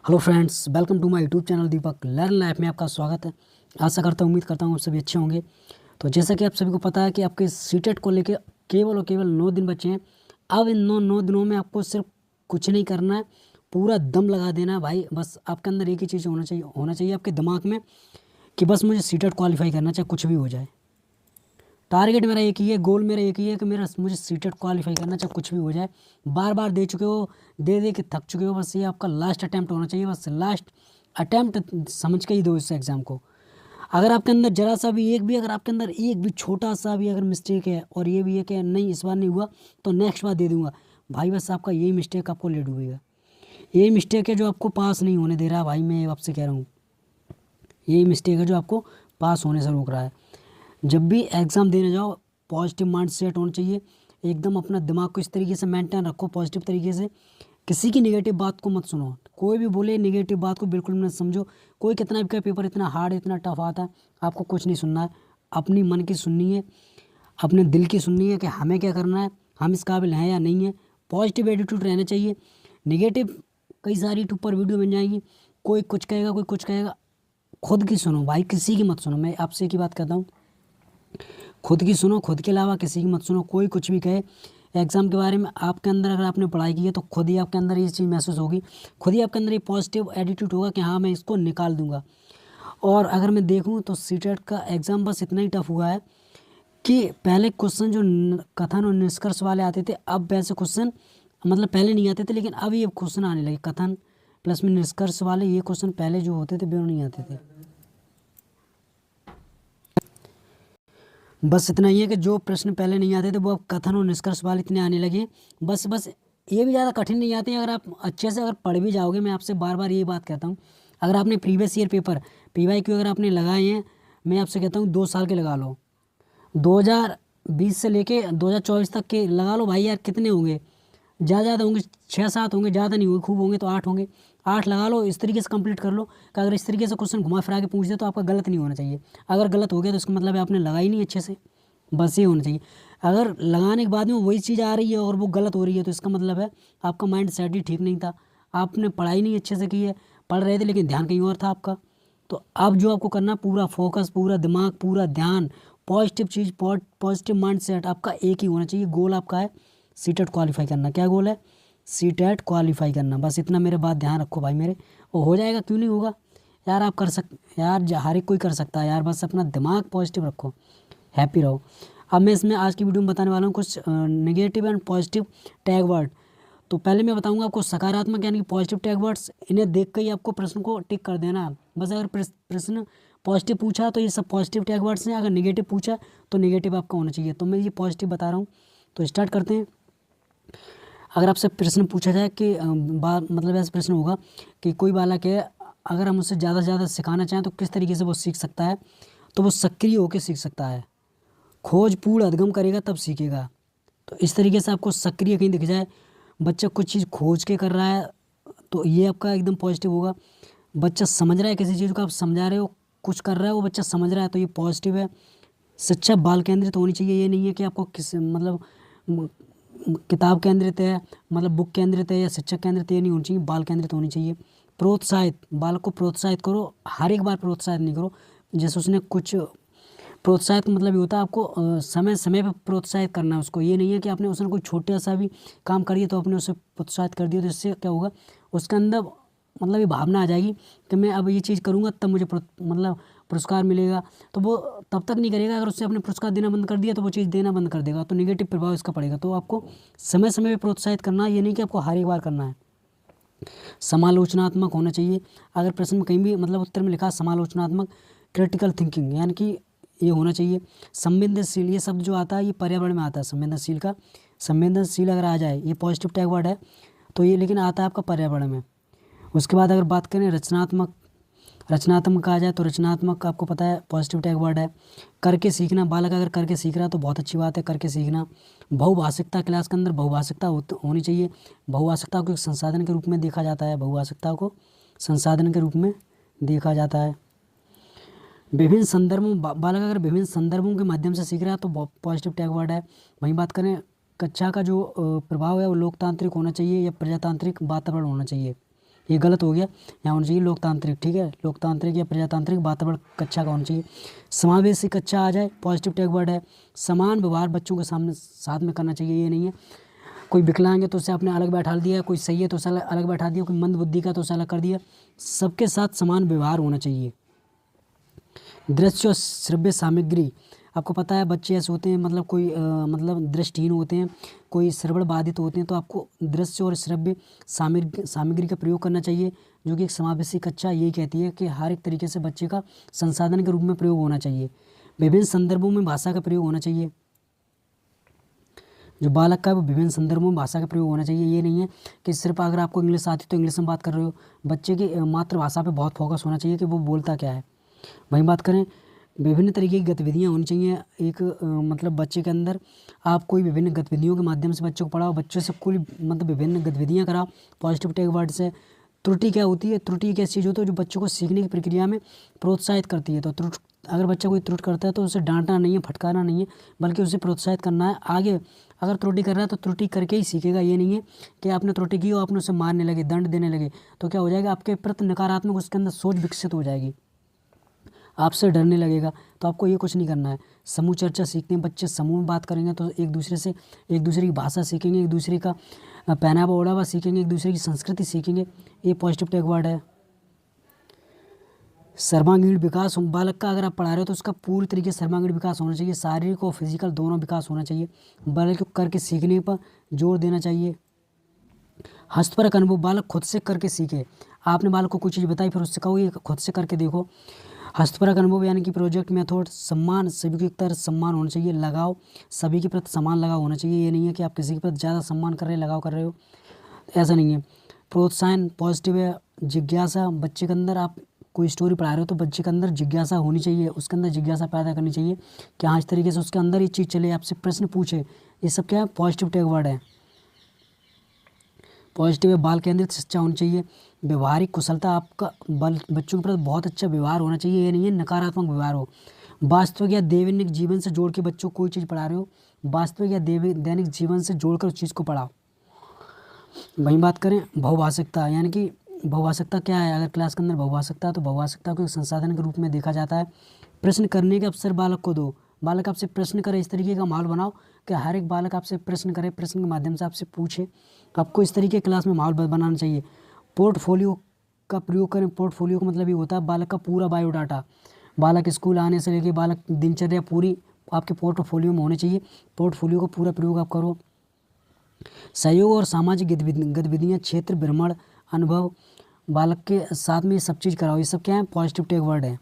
Hello friends, welcome to my YouTube channel Deepak learn life में आपका स्वागत है। आशा करता हूँ, उम्मीद करता हूँ आप सभी अच्छे होंगे। तो जैसा कि आप सभी को पता है कि आपके सीटेट को लेके केवल और केवल 9 दिन बचे हैं। अब इन 9 दिनों में आपको सिर्फ कुछ नहीं करना है, पूरा दम लगा देना है भाई। बस आपके अंदर एक ही चीज़ होना चाहिए आपके दिमाग में कि बस मुझे सीटेट क्वालिफाई करना, चाहे कुछ भी हो जाए। टारगेट मेरा एक ही है, गोल मेरा एक ही है कि मुझे सीटेट क्वालिफाई करना, चाहे कुछ भी हो जाए। बार बार दे चुके हो, दे दे के थक चुके हो। बस ये आपका लास्ट अटैम्प्ट होना चाहिए, बस लास्ट अटैम्प्ट समझ के ही दो इस एग्ज़ाम को। अगर आपके अंदर जरा सा भी अगर आपके अंदर एक भी छोटा सा भी अगर मिस्टेक है और ये भी है कि नहीं इस बार नहीं हुआ तो नेक्स्ट बार दे दूंगा भाई, बस आपका यही मिस्टेक आपको ले डूबेगा। यही मिस्टेक है जो आपको पास नहीं होने दे रहा है भाई, मैं आपसे कह रहा हूँ। यही मिस्टेक है जो आपको पास होने से रोक रहा है। जब भी एग्ज़ाम देने जाओ पॉजिटिव माइंड सेट होना चाहिए। एकदम अपना दिमाग को इस तरीके से मेंटेन रखो पॉजिटिव तरीके से। किसी की नेगेटिव बात को मत सुनो, कोई भी बोले नेगेटिव बात को बिल्कुल मत समझो। कोई कितना भी का पेपर इतना हार्ड इतना टफ आता है, आपको कुछ नहीं सुनना है। अपनी मन की सुननी है, अपने दिल की सुननी है कि हमें क्या करना है, हम इस काबिल हैं या नहीं है। पॉजिटिव एटीट्यूड रहना चाहिए। नेगेटिव कई सारी यूट्यूब पर वीडियो बन जाएंगी, कोई कुछ कहेगा कोई कुछ कहेगा। खुद की सुनो भाई, किसी की मत सुनो। मैं आपसे एक ही बात कहता हूँ, खुद की सुनो, खुद के अलावा किसी की मत सुनो। कोई कुछ भी कहे एग्ज़ाम के बारे में, आपके अंदर अगर आपने पढ़ाई की है तो खुद ही आपके अंदर ये चीज़ महसूस होगी, खुद ही आपके अंदर ये पॉजिटिव एटीट्यूड होगा कि हाँ मैं इसको निकाल दूंगा। और अगर मैं देखूँ तो सीटेट का एग्ज़ाम बस इतना ही टफ हुआ है कि पहले क्वेश्चन जो कथन और निष्कर्ष वाले आते थे, अब वैसे क्वेश्चन मतलब पहले नहीं आते थे, लेकिन अब ये क्वेश्चन आने लगे कथन प्लस में निष्कर्ष वाले। ये क्वेश्चन पहले जो होते थे वो नहीं आते थे। बस इतना ही है कि जो प्रश्न पहले नहीं आते थे वो अब कथन और निष्कर्ष वाले इतने आने लगे। बस ये भी ज़्यादा कठिन नहीं आते हैं अगर आप अच्छे से अगर पढ़ भी जाओगे। मैं आपसे बार बार ये बात कहता हूँ, अगर आपने प्रीवियस ईयर पेपर PYQ अगर आपने लगाए हैं, मैं आपसे कहता हूँ 2 साल के लगा लो। 2020 से लेके 2024 तक के लगा लो भाई। यार कितने होंगे, ज़्यादा होंगे 6-7 होंगे, ज़्यादा नहीं होंगे, खूब होंगे तो 8 होंगे। 8 लगा लो, इस तरीके से कंप्लीट कर लो कि अगर इस तरीके से क्वेश्चन घुमा फिरा के पूछ दे तो आपका गलत नहीं होना चाहिए। अगर गलत हो गया तो इसका मतलब है आपने लगाई नहीं अच्छे से, बस ये होना चाहिए। अगर लगाने के बाद में वही चीज़ आ रही है और वो गलत हो रही है तो इसका मतलब है आपका माइंड सेट ही ठीक नहीं था, आपने पढ़ाई नहीं अच्छे से की है। पढ़ रहे थे लेकिन ध्यान कहीं और था आपका। तो अब जो आपको करना, पूरा फोकस, पूरा दिमाग, पूरा ध्यान, पॉजिटिव चीज़, पॉजिटिव माइंड सेट आपका एक ही होना चाहिए। गोल आपका है सीटेट क्वालिफाई करना। क्या गोल है? सीटेट क्वालिफाई करना। बस इतना मेरे बात ध्यान रखो भाई मेरे, वो हो जाएगा। क्यों नहीं होगा यार, आप कर यार हर एक कोई कर सकता है यार। बस अपना दिमाग पॉजिटिव रखो, हैप्पी रहो। अब मैं इसमें आज की वीडियो में बताने वाला हूँ कुछ negative and positive tag word. तो पहले मैं बताऊंगा आपको सकारात्मक यानी कि पॉजिटिव टैग वर्ड्स। इन्हें देख कर ही आपको प्रश्न को टिक कर देना है। बस अगर प्रश्न पॉजिटिव पूछा तो ये सब पॉजिटिव टैग वर्ड्स हैं, अगर नेगेटिव पूछा तो नेगेटिव आपका होना चाहिए। तो मैं ये पॉजिटिव बता रहा हूँ, तो स्टार्ट करते हैं। अगर आपसे प्रश्न पूछा जाए कि मतलब ऐसा प्रश्न होगा कि कोई बालक है, अगर हम उससे ज़्यादा से ज़्यादा सिखाना चाहें तो किस तरीके से वो सीख सकता है? तो वो सक्रिय होकर सीख सकता है। खोज पूर्ण अधगम करेगा तब सीखेगा। तो इस तरीके से आपको सक्रिय कहीं दिख जाए, बच्चा कुछ चीज़ खोज के कर रहा है तो ये आपका एकदम पॉजिटिव होगा। बच्चा समझ रहा है किसी चीज़ को, आप समझा रहे हो, कुछ कर रहा है वो बच्चा समझ रहा है तो ये पॉजिटिव है। शिक्षा बाल केंद्रित होनी चाहिए। ये नहीं है कि आपको किस मतलब किताब केंद्रित है, मतलब बुक केंद्रित है या शिक्षक केंद्रित, ये नहीं होनी चाहिए, बाल केंद्रित होनी चाहिए। प्रोत्साहित, बालक को प्रोत्साहित करो, हर एक बार प्रोत्साहित नहीं करो। जैसे उसने कुछ प्रोत्साहित मतलब ये होता है आपको समय समय पर प्रोत्साहित करना है उसको। ये नहीं है कि आपने उसने कोई छोटा सा भी काम कर दिया तो आपने उसे प्रोत्साहित कर दिया, तो इससे क्या होगा उसके अंदर मतलब ये भावना आ जाएगी कि मैं अब ये चीज़ करूँगा तब मुझे मतलब पुरस्कार मिलेगा। तो वो तब तक नहीं करेगा। अगर उससे आपने पुरस्कार देना बंद कर दिया तो वो चीज़ देना बंद कर देगा, तो नेगेटिव प्रभाव इसका पड़ेगा। तो आपको समय समय पर प्रोत्साहित करना है, ये नहीं कि आपको हर एक बार करना है। समालोचनात्मक होना चाहिए। अगर प्रश्न में कहीं भी मतलब उत्तर में लिखा समालोचनात्मक, क्रिटिकल थिंकिंग यानी कि ये होना चाहिए। संवेदनशील, ये शब्द जो आता है ये पर्यावरण में आता है संवेदनशील का। संवेदनशील अगर आ जाए, ये पॉजिटिव टैग वर्ड है तो ये, लेकिन आता है आपका पर्यावरण में। उसके बाद अगर बात करें रचनात्मक, रचनात्मक आ जाए तो रचनात्मक आपको पता है पॉजिटिव टैग वर्ड है। करके सीखना, बालक अगर करके सीख रहा है तो बहुत अच्छी बात है, करके सीखना। बहुभाषिकता, क्लास के अंदर बहुभाषिकता होनी चाहिए। बहुभाषिकता को एक संसाधन के रूप में देखा जाता है, बहुभाषिकता को संसाधन के रूप में देखा जाता है। विभिन्न संदर्भों, बालक अगर विभिन्न संदर्भों के माध्यम से सीख रहा है तो पॉजिटिव टैग वर्ड है। वहीं बात करें कक्षा का जो प्रभाव है वो लोकतांत्रिक होना चाहिए या प्रजातांत्रिक वातावरण होना चाहिए। ये गलत हो गया। यहाँ होना चाहिए लोकतांत्रिक, ठीक है, लोकतांत्रिक या प्रजातांत्रिक वातावरण कक्षा का होना चाहिए। समावेशी कक्षा आ जाए, पॉजिटिव टैग वर्ड है। समान व्यवहार बच्चों के सामने साथ में करना चाहिए, ये नहीं है कोई विकलांग है तो उसे आपने अलग बैठा दिया, कोई सही है तो उसे अलग बैठा दिया, कोई मंद बुद्धि का तो उसे अलग कर दिया। सबके साथ समान व्यवहार होना चाहिए। दृश्य और श्रव्य सामग्री, आपको पता है बच्चे ऐसे होते हैं, मतलब कोई मतलब दृष्टिहीन होते हैं, कोई श्रवण बाधित होते हैं, तो आपको दृश्य और श्रव्य सामग्री का प्रयोग करना चाहिए, जो कि एक समावेशी कक्षा यही कहती है कि हर एक तरीके से बच्चे का संसाधन के रूप में प्रयोग होना चाहिए। विभिन्न संदर्भों में भाषा का प्रयोग होना चाहिए। जो बालक का है वो विभिन्न संदर्भों में भाषा का प्रयोग होना चाहिए। ये नहीं है कि सिर्फ अगर आपको इंग्लिश आती तो इंग्लिश में बात कर रहे हो, बच्चे की मातृभाषा पे बहुत फोकस होना चाहिए कि वो बोलता क्या है। वहीं बात करें, विभिन्न तरीके की गतिविधियाँ होनी चाहिए एक मतलब बच्चे के अंदर। आप कोई विभिन्न गतिविधियों के माध्यम से बच्चों को पढ़ाओ, बच्चों से कोई मतलब विभिन्न गतिविधियाँ कराओ पॉजिटिव टैग वर्ड से। त्रुटि क्या होती है? त्रुटि एक ऐसी चीज़ होती है जो बच्चों को सीखने की प्रक्रिया में प्रोत्साहित करती है। तो अगर बच्चा कोई त्रुटि करता है तो उसे डांटना नहीं है, फटकारना नहीं है, बल्कि उसे प्रोत्साहित करना है आगे। अगर त्रुटि कर रहा है तो त्रुटि करके ही सीखेगा। ये नहीं है कि आपने त्रुटि की और आपने उसे मारने लगे, दंड देने लगे, तो क्या हो जाएगा, आपके प्रति नकारात्मक उसके अंदर सोच विकसित हो जाएगी, आपसे डरने लगेगा। तो आपको ये कुछ नहीं करना है। समूह चर्चा सीखते हैं बच्चे, समूह में बात करेंगे तो एक दूसरे की भाषा सीखेंगे, एक दूसरे का पहनावा ओढ़ावा सीखेंगे, एक दूसरे की संस्कृति सीखेंगे। ये पॉजिटिव टैग वर्ड है। सर्वांगीण विकास, बालक का अगर आप पढ़ा रहे हो तो उसका पूरी तरीके से सर्वांगीण विकास होना चाहिए, शारीरिक और फिजिकल दोनों विकास होना चाहिए। बालक को करके सीखने पर जोर देना चाहिए। हस्तपरक अनुभव, बालक खुद से करके सीखे। आपने बालक को कोई चीज़ बताई, फिर उससे कहो ये खुद से करके देखो। हस्तपरक अनुभव यानी कि प्रोजेक्ट मेथड। सम्मान, सभी को एक तरह सम्मान होना चाहिए। लगाव, सभी के प्रति समान लगाव होना चाहिए। ये नहीं है कि आप किसी के प्रति ज़्यादा सम्मान कर रहे हैं, लगाव कर रहे हो, ऐसा नहीं है। प्रोत्साहन पॉजिटिव है। जिज्ञासा, बच्चे के अंदर आप कोई स्टोरी पढ़ा रहे हो तो बच्चे के अंदर जिज्ञासा होनी चाहिए, उसके अंदर जिज्ञासा पैदा करनी चाहिए कि हाँ इस तरीके से उसके अंदर ये चीज़ चले, आपसे प्रश्न पूछे। ये सब क्या है? पॉजिटिव टैग वर्ड है। पॉजिटिव है। बाल केंद्रित शिक्षा होनी चाहिए। व्यवहारिक कुशलता, आपका बच्चों के प्रति बहुत अच्छा व्यवहार होना चाहिए। ये नहीं है नकारात्मक व्यवहार हो। वास्तविक या दैनिक जीवन से जोड़ के बच्चों को कोई चीज़ पढ़ा रहे हो, वास्तविक या दैनिक जीवन से जोड़कर उस चीज़ को पढ़ाओ। वहीं बात करें बहुभाषिकता, यानी कि बहुभाषिकता क्या है? अगर क्लास के अंदर बहुभाषिकता है तो बहुभाषिकता को एक संसाधन के रूप में देखा जाता है। प्रश्न करने के अवसर बालक को दो। बालक आपसे प्रश्न करे, इस तरीके का माहौल बनाओ कि हर एक बालक आपसे प्रश्न करे, प्रश्न के माध्यम से आपसे पूछे। आपको इस तरीके क्लास में माहौल बनाना चाहिए। पोर्टफोलियो का प्रयोग करें। पोर्टफोलियो का मतलब ये होता है बालक का पूरा बायोडाटा, बालक स्कूल आने से लेकर बालक दिनचर्या पूरी आपके पोर्टफोलियो में होनी चाहिए। पोर्टफोलियो का पूरा प्रयोग आप करो। सहयोग और सामाजिक गतिविधियाँ, क्षेत्र भ्रमण, अनुभव, बालक के साथ में ये सब चीज़ कराओ। ये सब क्या है? पॉजिटिव टैग वर्ड है।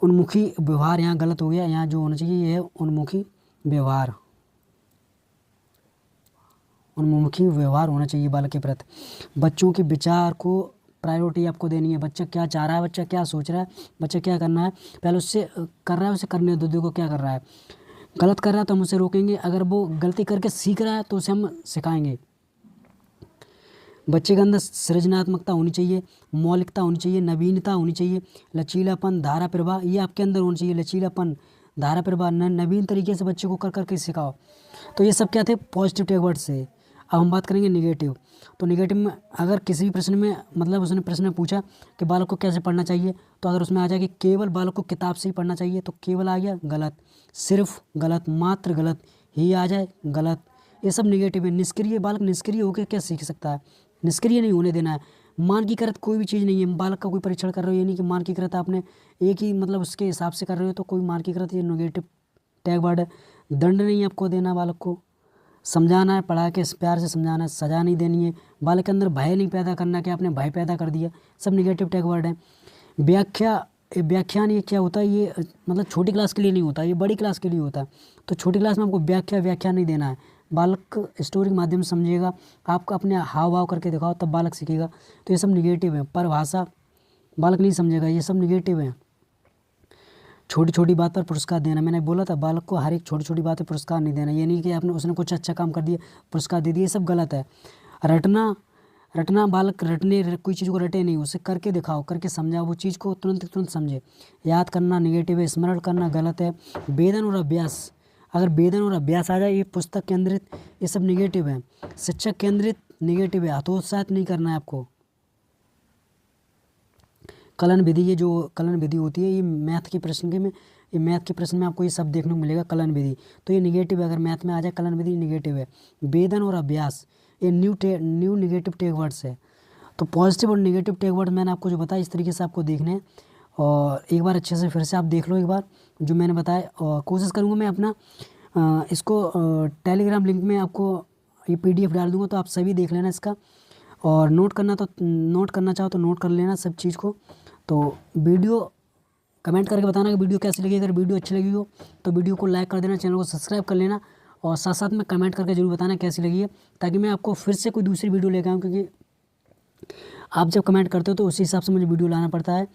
उन्मुखी व्यवहार, यहाँ गलत हो गया, यहाँ जो होना चाहिए ये है उन्मुखी व्यवहार। उन्मुखी व्यवहार होना चाहिए बालक के प्रति। बच्चों के विचार को प्रायोरिटी आपको देनी है। बच्चा क्या चाह रहा है, बच्चा क्या सोच रहा है, बच्चा क्या करना है, पहले उससे कर रहा है उसे करने दो, देखो क्या कर रहा है। गलत कर रहा है तो हम उसे रोकेंगे, अगर वो गलती करके सीख रहा है तो उसे हम सिखाएंगे। बच्चे के अंदर सृजनात्मकता होनी चाहिए, मौलिकता होनी चाहिए, नवीनता होनी चाहिए, लचीलापन, धारा प्रवाह, ये आपके अंदर होना चाहिए। लचीलापन, धारा प्रवाह, नवीन तरीके से बच्चे को कर करके सिखाओ। तो ये सब क्या थे? पॉजिटिव टैग वर्ड से। अब हम बात करेंगे निगेटिव। तो निगेटिव में अगर किसी भी प्रश्न में मतलब उसने प्रश्न में पूछा कि बालक को कैसे पढ़ना चाहिए, तो अगर उसमें आ जाए कि केवल बालक को किताब से ही पढ़ना चाहिए, तो केवल आ गया गलत, सिर्फ गलत, मात्र गलत, ही आ जाए गलत। ये सब निगेटिव है। निष्क्रिय, बालक निष्क्रिय होकर क्या सीख सकता है? निष्क्रिय नहीं होने देना है। मानकीकृत कोई भी चीज़ नहीं है। बालक का कोई परीक्षण कर रहे हो, ये नहीं कि मानकीकृत आपने एक ही मतलब उसके हिसाब से कर रहे हो तो कोई मानकीकृत, ये नेगेटिव टैग वर्ड है। दंड नहीं आपको देना, बालक को समझाना है, पढ़ा के प्यार से समझाना है, सजा नहीं देनी है। बालक के अंदर भय नहीं पैदा करना कि आपने भय पैदा कर दिया, सब निगेटिव टैग वर्ड है। व्याख्यान, ये क्या होता है? ये मतलब छोटी क्लास के लिए नहीं होता, ये बड़ी क्लास के लिए होता है। तो छोटी क्लास में आपको व्याख्या नहीं देना है। बालक स्टोरी के माध्यम से समझेगा, आपको अपने हाव भाव करके दिखाओ तब बालक सीखेगा। तो ये सब निगेटिव है। परिभाषा, बालक नहीं समझेगा, ये सब निगेटिव है। छोटी छोटी बात पर पुरस्कार देना, मैंने बोला था बालक को हर एक छोटी छोटी बात पर पुरस्कार नहीं देना। ये नहीं कि आपने उसने कुछ अच्छा काम कर दिया पुरस्कार दे दिया, ये सब गलत है। रटना, बालक कोई चीज़ को रटे नहीं, उसे करके दिखाओ, करके समझाओ, वो चीज़ को तुरंत समझे। याद करना निगेटिव है। स्मरण करना गलत है। वेदन और अभ्यास, अगर वेदन और अभ्यास आ जाए, ये पुस्तक केंद्रित, ये सब निगेटिव है। शिक्षक केंद्रित निगेटिव है। हतोत्साहित नहीं करना है आपको। कलन विधि, ये जो कलन विधि होती है, ये मैथ के प्रश्न में आपको ये सब देखने को मिलेगा, कलन विधि। तो ये निगेटिव है, अगर मैथ में आ जाए कलन विधि निगेटिव है। वेदन और अभ्यास, ये न्यू निगेटिव टेक वर्ड्स है। तो पॉजिटिव और निगेटिव टेक वर्ड मैंने आपको जो बताया, इस तरीके से आपको देखने हैं। और एक बार अच्छे से फिर से आप देख लो एक बार जो मैंने बताया, और कोशिश करूँगा मैं अपना इसको टेलीग्राम लिंक में आपको ये PDF डाल दूँगा, तो आप सभी देख लेना इसका। और नोट करना चाहो तो नोट कर लेना सब चीज़ को। तो वीडियो कमेंट करके बताना कि वीडियो कैसी लगी। अगर वीडियो अच्छी लगी हो तो वीडियो को लाइक कर देना, चैनल को सब्सक्राइब कर लेना, और साथ साथ में कमेंट करके ज़रूर बताना कैसी लगी है, ताकि मैं आपको फिर से कोई दूसरी वीडियो लेकर आऊँ, क्योंकि आप जब कमेंट करते हो तो उसी हिसाब से मुझे वीडियो लाना पड़ता है।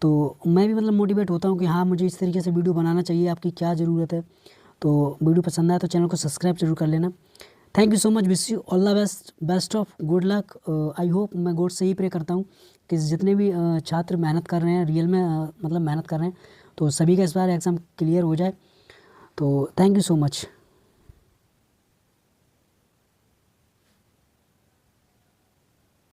तो मैं भी मतलब मोटिवेट होता हूँ कि हाँ, मुझे इस तरीके से वीडियो बनाना चाहिए, आपकी क्या ज़रूरत है। तो वीडियो पसंद आए तो चैनल को सब्सक्राइब जरूर कर लेना। Thank you so much, wish you all the best of good luck. I hope, मैं गॉड से ही प्रे करता हूँ कि जितने भी छात्र मेहनत कर रहे हैं, रियल में मतलब मेहनत कर रहे हैं, तो सभी का इस बार एग्ज़ाम क्लियर हो जाए। तो थैंक यू सो मच।